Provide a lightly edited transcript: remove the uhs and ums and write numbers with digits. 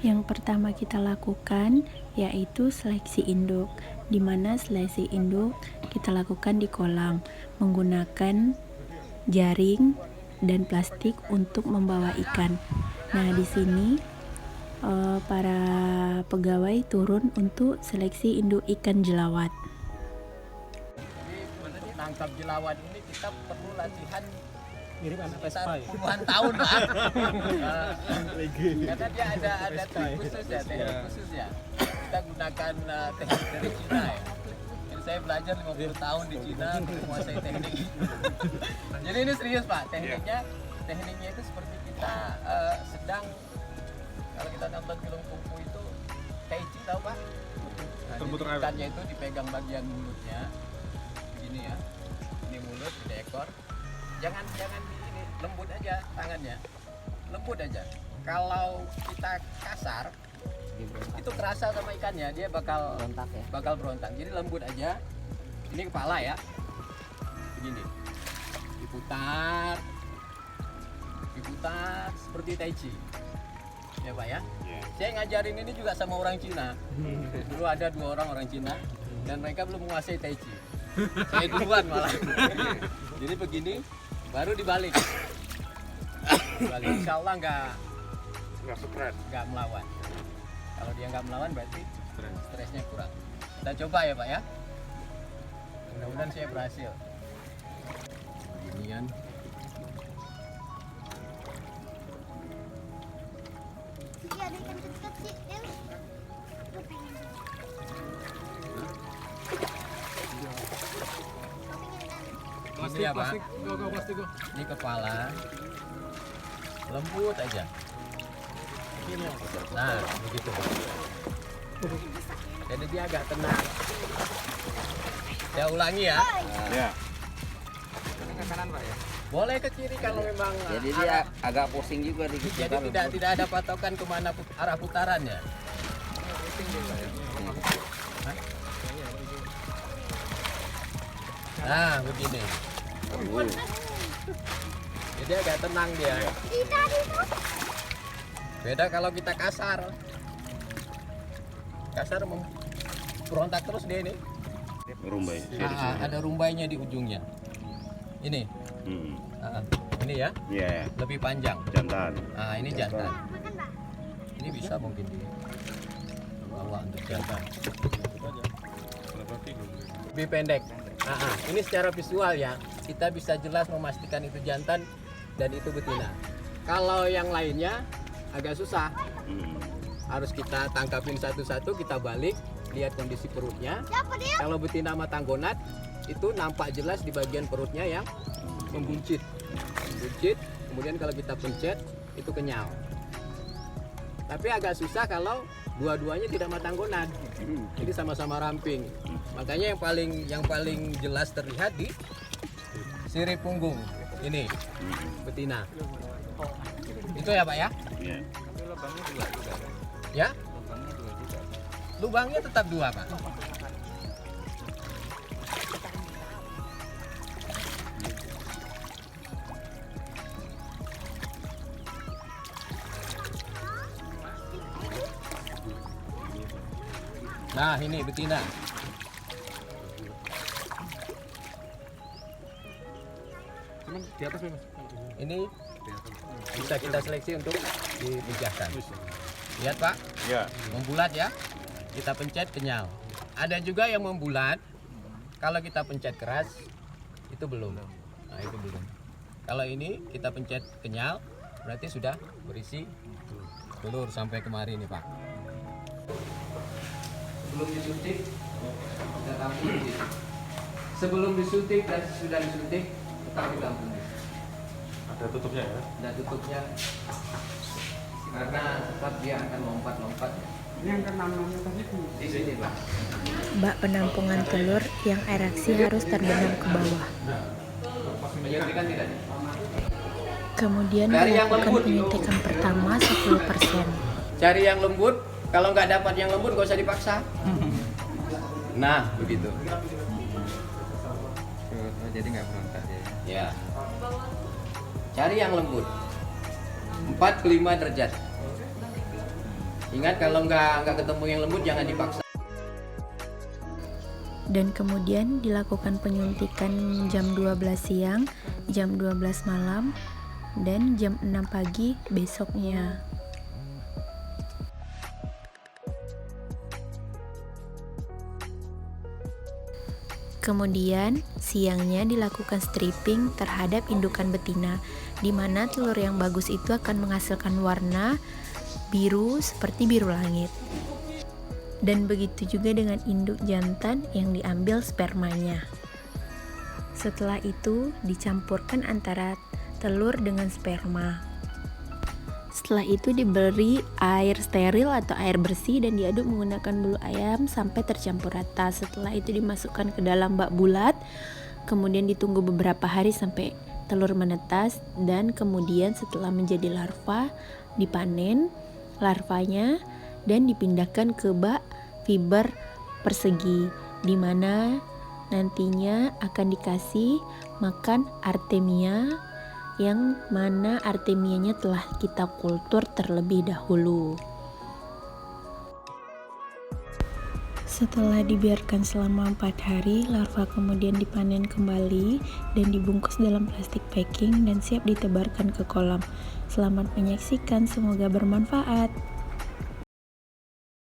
Yang pertama kita lakukan yaitu seleksi induk, di mana seleksi induk kita lakukan di kolam menggunakan jaring dan plastik untuk membawa ikan. Nah, di sini para pegawai turun untuk seleksi induk ikan jelawat. Jadi untuk nangkap jelawat ini kita perlu latihan mirip anak sekitar Vespa ya? puluhan tahun lah. Karena dia ada trik khusus ya, teknik khusus ya. Kita gunakan teknik dari Cina ya. Jadi saya belajar 50 tahun di Cina untuk menguasai teknik. Jadi ini serius Pak, tekniknya itu seperti kita sedang, kalau kita nonton film kungfu itu Tai Chi, tahu Pak? Nah, jadi ikannya itu dipegang bagian mulutnya, begini ya. Ini mulut, ini ekor. Jangan di ini, lembut aja tangannya, lembut aja. Kalau kita kasar, itu kerasa sama ikannya, dia bakal berontak. Jadi lembut aja. Ini kepala ya, begini, diputar seperti Tai Chi, ya Pak ya. Saya ngajarin ini juga sama orang Cina. Dulu ada 2 orang Cina dan mereka belum menguasai Tai Chi. Saya duluan malah. Jadi begini, baru dibalik. Insya Allah nggak melawan. Kalau dia nggak melawan berarti stresnya kurang. Kita coba ya Pak ya. Mudah-mudahan saya berhasil. Beginian. Ini apa? Ini kepala, lembut aja. Nah, begitu. Jadi dia agak tenang. Saya ulangi ya. Ya. Ke kanan Pak ya? Boleh ke kiri kalau memang. Jadi dia agak pusing juga di Jadi tidak ada patokan kemana arah putarannya. Hah? Nah, begini. Jadi agak tenang dia. Beda kalau kita kasar. Kasar berontak terus dia ini. Rumbai. Ada rumbainya di ujungnya. Ini. Ini ya. Iya. Lebih panjang. Jantan. Ini jantan. Ini bisa mungkin di bawah untuk jantan. Lebih pendek. Ini secara visual ya, kita bisa jelas memastikan itu jantan dan itu betina. Kalau yang lainnya agak susah, harus kita tangkapin satu-satu, kita balik, lihat kondisi perutnya. Kalau betina sama tanggonat itu nampak jelas di bagian perutnya yang membuncit. Kemudian kalau kita pencet itu kenyal. Tapi agak susah kalau dua-duanya tidak matanggonan. Jadi sama-sama ramping. Makanya yang paling jelas terlihat di sirip punggung ini betina. Itu ya Pak ya? Iya. Ya? Lubangnya tetap 2 Pak. Nah, ini betina. Di atas Mas. Ini bisa kita seleksi untuk dipijahkan. Lihat Pak, Ya. membulat ya. Kita pencet kenyal. Ada juga yang membulat. Kalau kita pencet keras, itu belum. Nah, itu belum. Kalau ini kita pencet kenyal, berarti sudah berisi telur sampai kemari nih Pak. Sebelum disuntik, kita tampung di sini. Sebelum disuntik dan sudah disuntik, tetap ditampung. Ada tutupnya ya. Ada tutupnya, karena tetap dia akan lompat-lompat. Yang ke-6 tadi Di sini Pak. Bak penampungan telur yang ereksi harus terbenam ke bawah. Menyuntikan tidak nih? Kemudian Dari yang melakukan lembut. penyuntikan pertama 10%. Cari yang lembut. Kalau nggak dapat yang lembut, nggak usah dipaksa. Nah, begitu. jadi nggak berontak ya? Ya. Cari yang lembut. 4 ke 5 derajat. Ingat kalau nggak ketemu yang lembut jangan dipaksa. Dan kemudian dilakukan penyuntikan jam 12 siang, jam 12 malam, dan jam 6 pagi besoknya. Kemudian siangnya dilakukan stripping terhadap indukan betina, di mana telur yang bagus itu akan menghasilkan warna biru seperti biru langit. Dan begitu juga dengan induk jantan yang diambil spermanya. Setelah itu dicampurkan antara telur dengan sperma. Setelah itu diberi air steril atau air bersih dan diaduk menggunakan bulu ayam sampai tercampur rata. Setelah itu dimasukkan ke dalam bak bulat, kemudian ditunggu beberapa hari sampai telur menetas, dan kemudian setelah menjadi larva dipanen larvanya dan dipindahkan ke bak fiber persegi, di mana nantinya akan dikasih makan artemia, yang mana artemianya telah kita kultur terlebih dahulu. Setelah dibiarkan selama 4 hari, larva kemudian dipanen kembali dan dibungkus dalam plastik packing dan siap ditebarkan ke kolam. Selamat menyaksikan, semoga bermanfaat.